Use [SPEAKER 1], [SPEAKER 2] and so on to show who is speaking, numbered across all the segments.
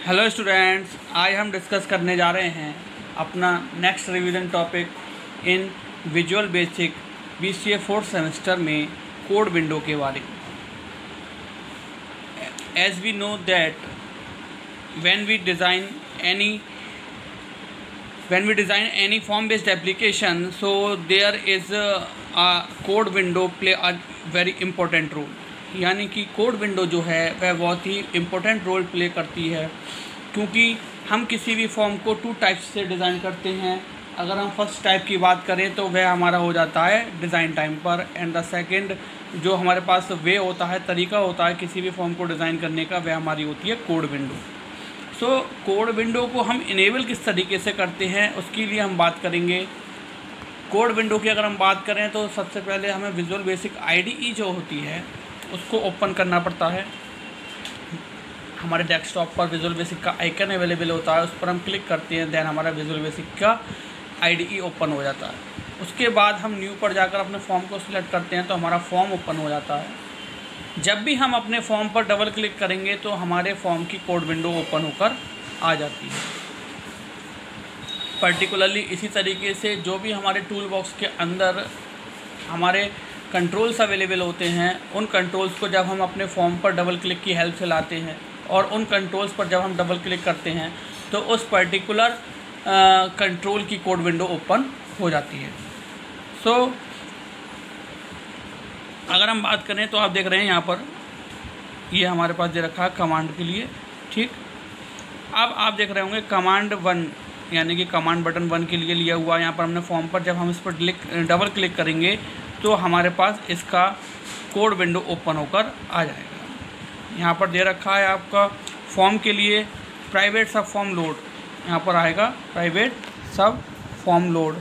[SPEAKER 1] Hello students, आज हम discuss करने जा रहे हैं अपना next revision topic in visual basic BCA 4th semester में कोड विंडो के बारे में। As we know that when we design any form based application, so there is a code window play a very important role। यानी कि code window जो है वह बहुत ही इम्पोर्टेंट रोल प्ले करती है, क्योंकि हम किसी भी फॉर्म को 2 टाइप्स से डिज़ाइन करते हैं। अगर हम फर्स्ट टाइप की बात करें तो वह हमारा हो जाता है डिज़ाइन टाइम पर, एंड द सेकंड जो हमारे पास वे होता है, तरीका होता है किसी भी फॉर्म को डिज़ाइन करने का, वह हमारी होती है code window. So code window को हम इनेबल किस तरीके से करते हैं उसके लिए हम बात करेंगे। कोड विंडो की अगर हम बात करें तो सबसे पहले हमें विजुअल बेसिक IDE जो होती है उसको ओपन करना पड़ता है। हमारे डेस्कटॉप पर विजुअल बेसिक का आइकन अवेलेबल होता है, उस पर हम क्लिक करते हैं, देन हमारा विजुअल बेसिक का IDE ओपन हो जाता है। उसके बाद हम न्यू पर जाकर अपने फॉर्म को सिलेक्ट करते हैं तो हमारा फॉर्म ओपन हो जाता है। जब भी हम अपने फॉर्म पर डबल क्लिक करेंगे तो हमारे फॉर्म की कोड विंडो ओपन होकर आ जाती है। पर्टिकुलरली इसी तरीके से जो भी हमारे टूल बॉक्स के अंदर हमारे कंट्रोल्स अवेलेबल होते हैं, उन कंट्रोल्स को जब हम अपने फॉर्म पर डबल क्लिक की हेल्प से लाते हैं और उन कंट्रोल्स पर जब हम डबल क्लिक करते हैं तो उस पर्टिकुलर कंट्रोल की कोड विंडो ओपन हो जाती है। सो अगर हम बात करें तो आप देख रहे हैं यहाँ पर ये हमारे पास दे रखा है कमांड के लिए, ठीक। अब आप देख रहे होंगे कमांड 1 यानी कि कमांड बटन 1 के लिए लिया हुआ। यहाँ पर हमने फॉर्म पर जब हम इस पर डबल क्लिक करेंगे तो हमारे पास इसका कोड विंडो ओपन होकर आ जाएगा। यहाँ पर दे रखा है आपका फॉर्म के लिए प्राइवेट सब फॉर्म लोड, यहाँ पर आएगा प्राइवेट सब फॉर्म लोड।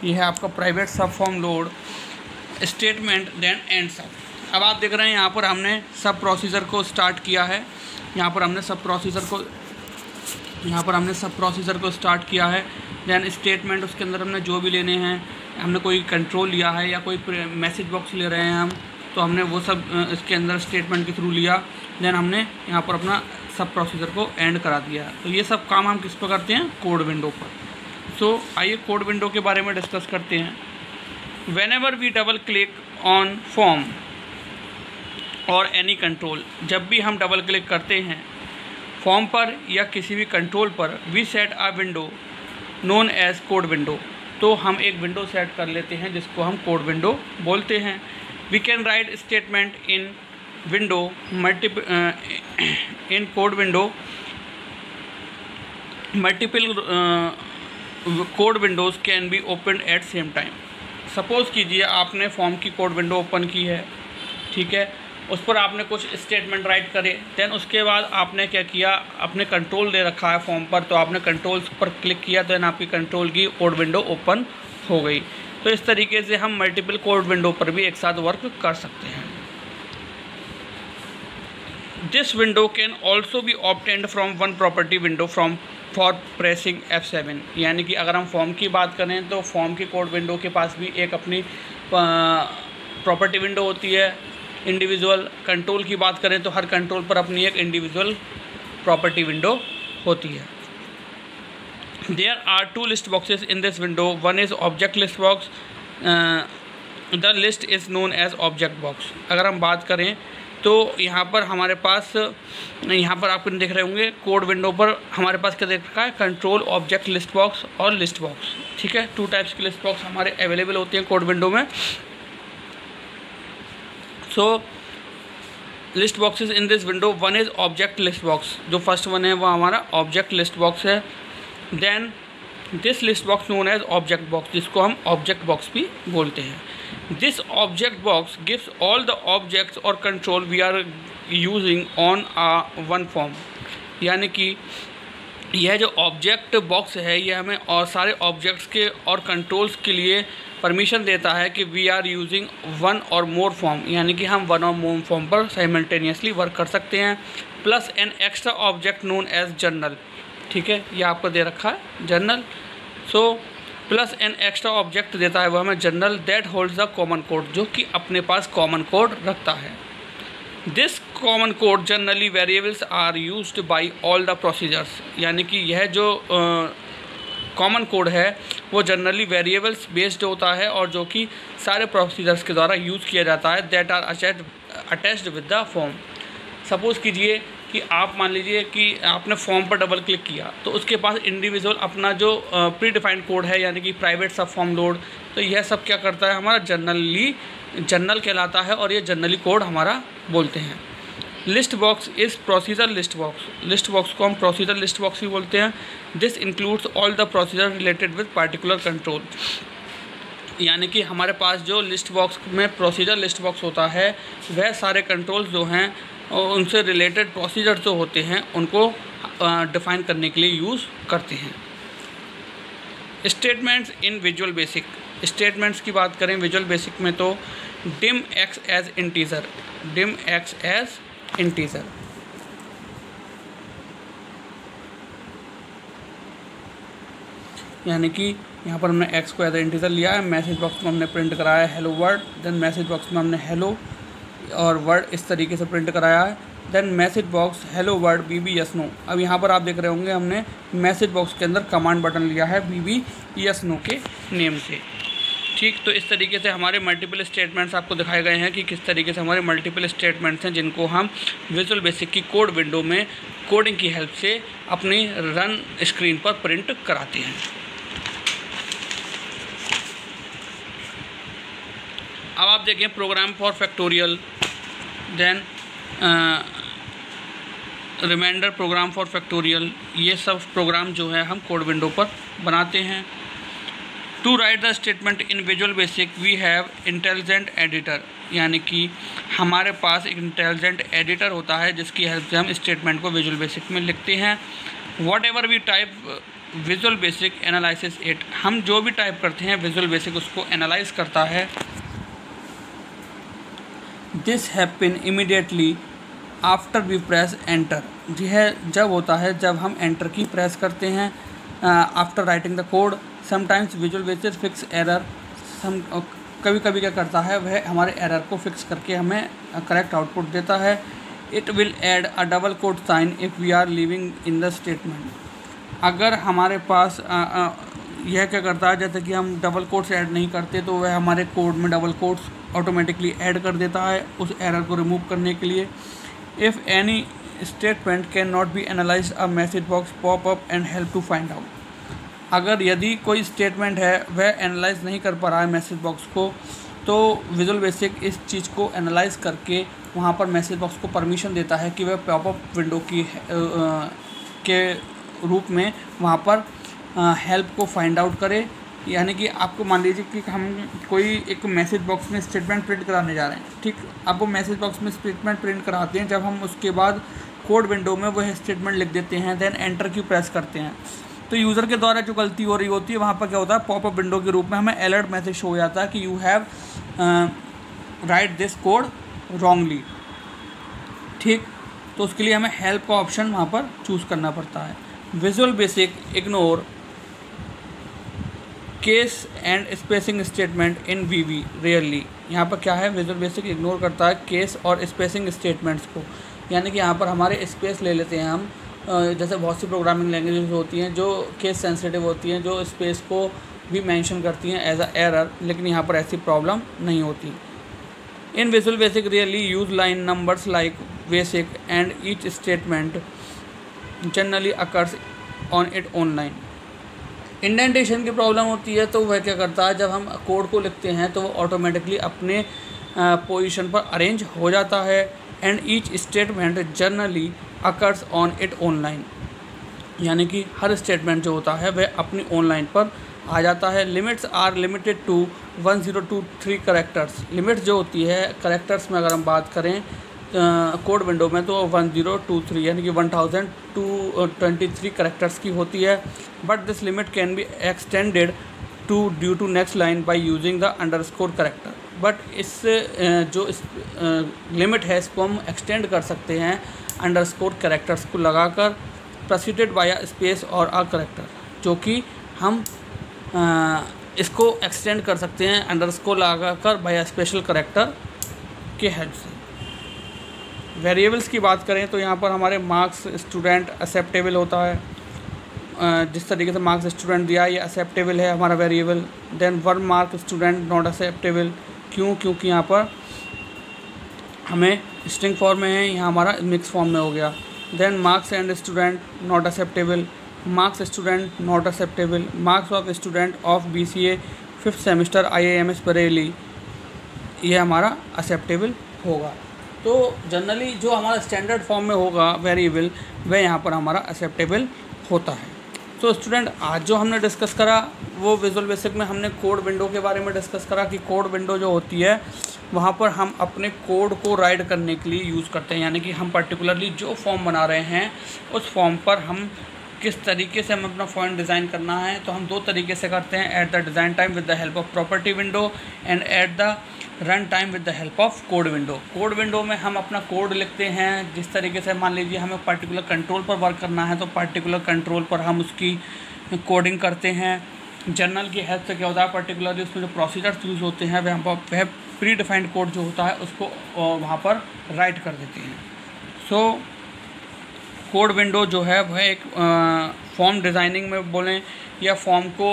[SPEAKER 1] ये है आपका private sub form load statement then end sub. अब आप देख रहे हैं यहाँ पर हमने सब प्रोसीजर को स्टार्ट किया है। यहाँ पर हमने सब प्रोसीजर को स्टार्ट किया है। देन स्टेटमेंट, उसके अंदर हमने जो भी लेने हैं, हमने कोई कंट्रोल लिया है या कोई मैसेज बॉक्स ले रहे हैं हम, तो हमने वो सब इसके अंदर स्टेटमेंट के थ्रू लिया। देन हमने यहाँ पर अपना सब प्रोसीजर को एंड करा दिया। तो ये सब काम हम किस पर करते हैं? कोड विंडो पर। सो आइए कोड विंडो के बारे में डिस्कस करते हैं। Whenever we double click on form और एनी कंट्रोल, जब भी हम डबल क्लिक करते हैं फॉर्म पर या किसी भी कंट्रोल पर, we set a window known as code window, तो हम एक विंडो सेट कर लेते हैं जिसको हम कोड विंडो बोलते हैं। We can write statement in window in code window multiple code windows can be open at same time. Suppose कीजिए आपने फॉर्म की कोड विंडो ओपन की है, ठीक है, उस पर आपने कुछ स्टेटमेंट राइट करे। देन उसके बाद आपने क्या किया, अपने कंट्रोल दे रखा है फॉर्म पर, तो आपने कंट्रोल्स पर क्लिक किया, देन आपकी कंट्रोल की कोड विंडो ओपन हो गई। तो इस तरीके से हम मल्टीपल कोड विंडो पर भी एक साथ वर्क कर सकते हैं। This window can also be obtained from one property window for pressing F7। यानी कि अगर हम फॉर्म की बात करें तो फॉर्म की कोड विंडो के पास भी एक अपनी प्रॉपर्टी विंडो होती है इंडिविजुअल। कंट्रोल की बात करें तो हर कंट्रोल पर अपनी एक इंडिविजुअल प्रॉपर्टी विंडो होती है। There are 2 list boxes in this window. One is object list box, the list is known as object box. अगर हम बात करें तो यहाँ पर हमारे पास, यहाँ पर आप देख रहे होंगे कोड विंडो पर हमारे पास क्या देख रखा है, कंट्रोल, ऑब्जेक्ट लिस्ट बॉक्स और लिस्ट बॉक्स, ठीक है। 2 टाइप्स की लिस्ट बॉक्स हमारे अवेलेबल होती हैं कोड विंडो में। So list boxes in this window, one is object list box, जो फर्स्ट वन है वो हमारा ऑब्जेक्ट लिस्ट बॉक्स है। Then this list box known as object box, जिसको हम ऑब्जेक्ट बॉक्स भी बोलते हैं। This object box gives all the objects और control we are using on a one form. यानी कि यह जो ऑब्जेक्ट बॉक्स है ये हमें और सारे ऑब्जेक्ट्स के और कंट्रोल्स के लिए परमिशन देता है कि वी आर यूजिंग वन और मोर फॉर्म, यानी कि हम वन और मोर फॉर्म पर साइमल्टेनियसली वर्क कर सकते हैं। Plus an extra object known as general, ठीक है, ये आपको दे रखा है general. So plus an extra object देता है वो हमें general that holds the common code, जो कि अपने पास कॉमन कोड रखता है। This common code generally variables are used by all the procedures, यानी कि यह जो कॉमन कोड है वो जनरली वेरिएबल्स बेस्ड होता है और जो कि सारे प्रोसीजर्स के द्वारा यूज़ किया जाता है। That are attached with the form. Suppose कीजिए कि आप मान लीजिए कि आपने फॉर्म पर डबल क्लिक किया तो उसके पास इंडिविजुअल अपना जो प्री डिफाइंड कोड है, यानी कि प्राइवेट सब फॉर्म लोड, तो यह सब क्या करता है हमारा जनरल कहलाता है और ये जनरली कोड हमारा बोलते हैं। List box is procedure list box. List box को हम प्रोसीजर लिस्ट बॉक्स भी बोलते हैं। This includes all the procedure related with particular control, यानी कि हमारे पास जो लिस्ट बॉक्स में प्रोसीजर लिस्ट बॉक्स होता है वह सारे कंट्रोल्स जो हैं और उनसे रिलेटेड प्रोसीजर जो होते हैं उनको डिफ़ाइन करने के लिए यूज़ करते हैं। Statements in visual basic. Statements की बात करें विजुअल बेसिक में तो dim x as integer, dim x as integer, यानी कि यहाँ पर हमने x को एज इंटीजर लिया है। मैसेज बॉक्स में हमने प्रिंट कराया है hello world, then message box में हमने हेलो और वर्ड इस तरीके से प्रिंट कराया है। Then message box hello world VB yes no. अब यहाँ पर आप देख रहे होंगे हमने मैसेज बॉक्स के अंदर कमांड बटन लिया है बीबी यस नो के नेम से। ठीक, तो इस तरीके से हमारे मल्टीपल स्टेटमेंट्स आपको दिखाए गए हैं कि किस तरीके से हमारे मल्टीपल स्टेटमेंट्स हैं जिनको हम विजुअल बेसिक की कोड विंडो में कोडिंग की हेल्प से अपनी रन स्क्रीन पर प्रिंट कराते हैं। अब आप देखें program for factorial, then remainder program for factorial, ये सब प्रोग्राम जो है हम कोड विंडो पर बनाते हैं। To write the statement in visual basic we have intelligent editor, यानी कि हमारे पास एक इंटेलिजेंट एडिटर होता है जिसकी हेल्प से हम स्टेटमेंट को विजुअल बेसिक में लिखते हैं। Whatever we type visual basic analyses it, हम जो भी टाइप करते हैं विजुअल बेसिक उसको एनालाइज करता है। This happen immediately after we press enter, यह जब होता है जब हम एंटर की प्रेस करते हैं after writing the code. Sometimes visual basic fix error, कभी कभी क्या करता है वह हमारे एरर को फिक्स करके हमें करेक्ट आउटपुट देता है। It will add a double quote sign if we are leaving in the statement, अगर हमारे पास यह क्या करता है जैसे कि हम डबल कोट्स ऐड नहीं करते तो वह हमारे कोड में डबल कोट्स ऑटोमेटिकली ऐड कर देता है उस एरर को रिमूव करने के लिए। If any statement can not be analyse a message box pop up and help to find out, अगर यदि कोई स्टेटमेंट है वह एनालाइज नहीं कर पा रहा है मैसेज बॉक्स को तो विजुअल बेसिक इस चीज़ को एनालाइज करके वहाँ पर मैसेज बॉक्स को परमिशन देता है कि वह पॉपअप विंडो की के रूप में वहाँ पर हेल्प को फाइंड आउट करे। यानी कि आपको मान लीजिए कि हम कोई एक मैसेज बॉक्स में स्टेटमेंट प्रिंट कराने जा रहे हैं, ठीक, आप वो मैसेज बॉक्स में स्टेटमेंट प्रिंट कराते हैं, जब हम उसके बाद कोड विंडो में वह स्टेटमेंट लिख देते हैं, देन एंटर की प्रेस करते हैं तो यूज़र के द्वारा जो गलती हो रही होती है वहाँ पर क्या होता है पॉपअप विंडो के रूप में हमें अलर्ट मैसेज शो हो जाता है कि you have right this code wrongly. ठीक, तो उसके लिए हमें हेल्प का ऑप्शन वहाँ पर चूज़ करना पड़ता है। Visual basic ignore case and spacing statement in VB rarely, यहाँ पर क्या है विजुअल बेसिक इग्नोर करता है केस और स्पेसिंग स्टेटमेंट्स को, यानी कि यहाँ पर हमारे स्पेस ले लेते हैं हम, जैसे बहुत सी प्रोग्रामिंग लैंग्वेजेस होती हैं जो केस सेंसिटिव होती हैं जो स्पेस को भी मेंशन करती हैं एज अ एरर, लेकिन यहाँ पर ऐसी प्रॉब्लम नहीं होती। इन visual basic really use line numbers like basic and each statement generally occurs on it own line. Indentation की प्रॉब्लम होती है तो वह क्या करता है जब हम कोड को लिखते हैं तो वो ऑटोमेटिकली अपने पोजीशन पर अरेंज हो जाता है। And each statement generally occurs on it own line, यानी कि हर स्टेटमेंट जो होता है वह अपनी ऑनलाइन पर आ जाता है। Limits are limited to 1023 characters, limits जो होती है करेक्टर्स में अगर हम बात करें कोड विंडो में तो 1023 यानी कि 1023 करेक्टर्स की होती है। But this limit can be extended to due to next line by using the underscore character, but इस जो इस लिमिट है इसको हम एक्सटेंड कर सकते हैं अंडरस्कोर करेक्टर्स को लगाकर प्रेसिडेड बाय अ स्पेस और अ करेक्टर, जो कि हम इसको एक्सटेंड कर सकते हैं अंडरस्कोर लगाकर बाय स्पेशल करैक्टर के हेल्प से। वेरिएबल्स की बात करें तो यहाँ पर हमारे मार्क्स स्टूडेंट एक्सेप्टेबल होता है, जिस तरीके से मार्क्स स्टूडेंट दिया ये एक्सेप्टेबल है हमारा variable. Then 1 mark student not acceptable, क्योंकि यहाँ पर हमें स्ट्रिंग फॉर्म में है, यहाँ हमारा मिक्स फॉर्म में हो गया। Then marks and student not acceptable, marks student not acceptable, marks of student of BCA 5th semester IIMS Bareilly, ये हमारा एक्सेप्टेबल होगा। तो जनरली जो हमारा स्टैंडर्ड फॉर्म में होगा वेरिएबल वह यहाँ पर हमारा एक्सेप्टेबल होता है। तो स्टूडेंट आज जो हमने डिस्कस करा वो विजुअल बेसिक में हमने कोड विंडो के बारे में डिस्कस करा कि कोड विंडो जो होती है वहाँ पर हम अपने कोड को राइट करने के लिए यूज़ करते हैं, यानी कि हम पर्टिकुलरली जो फॉर्म बना रहे हैं उस फॉर्म पर हम किस तरीके से हमें अपना फॉर्म डिज़ाइन करना है। तो हम 2 तरीके से करते हैं, at the design time with the help of property window and at the run time with the help of code window. Code window में हम अपना कोड लिखते हैं, जिस तरीके से मान लीजिए हमें पर्टिकुलर कंट्रोल पर वर्क करना है तो पर्टिकुलर कंट्रोल पर हम उसकी कोडिंग करते हैं। जर्नल की हेल्प से क्या होता है, पर्टिकुलरली उसमें जो प्रोसीजर्स यूज़ होते हैं वह प्री डिफाइंड कोड जो होता है उसको वहाँ पर राइट कर देते हैं। सो कोड विंडो जो है वह एक फॉर्म डिज़ाइनिंग में बोलें या फॉर्म को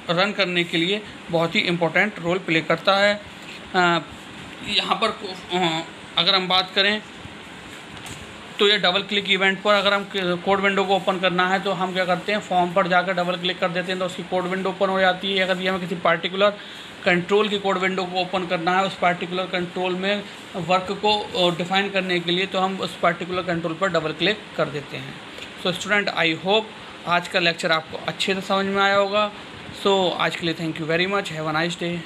[SPEAKER 1] रन करने के लिए बहुत ही इम्पोर्टेंट रोल प्ले करता है। यहाँ पर अगर हम बात करें तो ये डबल क्लिक इवेंट पर अगर हम कोड विंडो को ओपन करना है तो हम क्या करते हैं, फॉर्म पर जाकर डबल क्लिक कर देते हैं तो उसकी कोड विंडो ओपन हो जाती है। अगर ये हमें किसी पार्टिकुलर कंट्रोल की कोड विंडो को ओपन करना है, उस पार्टिकुलर कंट्रोल में वर्क को डिफाइन करने के लिए, तो हम उस पार्टिकुलर कंट्रोल पर डबल क्लिक कर देते हैं। सो स्टूडेंट, आई होप आज का लेक्चर आपको अच्छे से समझ में आया होगा। सो आज के लिए thank you very much, have a nice day.